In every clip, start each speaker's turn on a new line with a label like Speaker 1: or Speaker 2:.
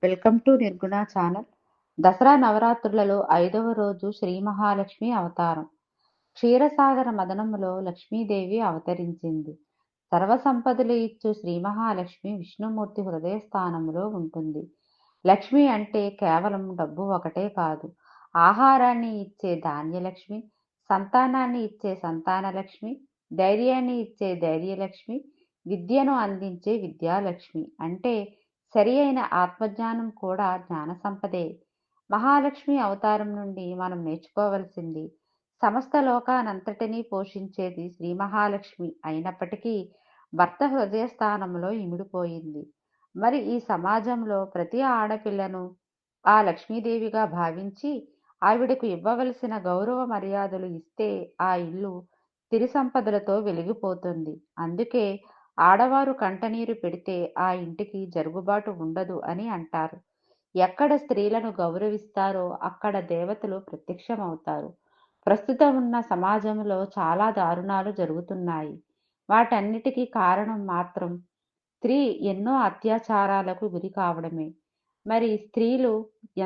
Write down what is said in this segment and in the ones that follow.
Speaker 1: Welcome to నిర్గుణ channel. Dasara నవరాత్రులలో 5వ రోజు శ్రీ మహాలక్ష్మి అవతారం. క్షీరసాగర మదనములో లక్ష్మీదేవి అవతరించింది. సర్వసంపదలు ఇచ్చు శ్రీ మహాలక్ష్మి విష్ణుమూర్తి హృదయ స్థానములో ఉంటుంది. లక్ష్మి అంటే కేవలం డబ్బు ఒకటే కాదు. ఆహారాన్ని ఇచ్చే ధాన్యలక్ష్మి, సంతానాన్ని ఇచ్చే సంతానలక్ష్మి, ధైర్యాన్ని ఇచ్చే ధైర్యలక్ష్మి, విద్యను అందించే విద్యాలక్ష్మి. అంటే సరి అయిన ఆత్మజ్ఞానం కూడా జ్ఞాన సంపదే. మహాలక్ష్మి అవతారం నుండి మనం నేర్చుకోవలసింది, సమస్త లోకానంతటినీ పోషించేది శ్రీ మహాలక్ష్మి అయినప్పటికీ భర్త హృదయ స్థానంలో ఇమిడిపోయింది. మరి ఈ సమాజంలో ప్రతి ఆడపిల్లను ఆ లక్ష్మీదేవిగా భావించి ఆవిడకు ఇవ్వవలసిన గౌరవ మర్యాదలు ఇస్తే ఆ ఇల్లు సిరి సంపదలతో వెలిగిపోతుంది. అందుకే ఆడవారు కంటనీరు పెడితే ఆ ఇంటికి జరుగుబాటు ఉండదు అని అంటారు. ఎక్కడ స్త్రీలను గౌరవిస్తారో అక్కడ దేవతలు ప్రత్యక్షమవుతారు. ప్రస్తుతం ఉన్న సమాజంలో చాలా దారుణాలు జరుగుతున్నాయి. వాటన్నిటికీ కారణం మాత్రం స్త్రీ ఎన్నో అత్యాచారాలకు గురి కావడమే. మరి స్త్రీలు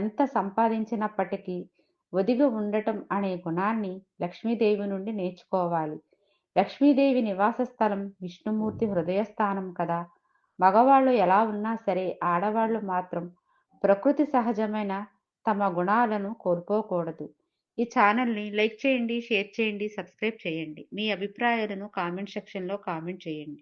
Speaker 1: ఎంత సంపాదించినప్పటికీ ఒదిగి ఉండటం అనే గుణాన్ని లక్ష్మీదేవి నుండి నేర్చుకోవాలి. లక్ష్మీదేవి నివాస స్థలం విష్ణుమూర్తి హృదయస్థానం కదా. మగవాళ్ళు ఎలా ఉన్నా సరే ఆడవాళ్ళు మాత్రం ప్రకృతి సహజమైన తమ గుణాలను కోల్పోకూడదు. ఈ ఛానల్ని లైక్ చేయండి, షేర్ చేయండి, సబ్స్క్రైబ్ చేయండి. మీ అభిప్రాయాలను కామెంట్ సెక్షన్లో కామెంట్ చేయండి.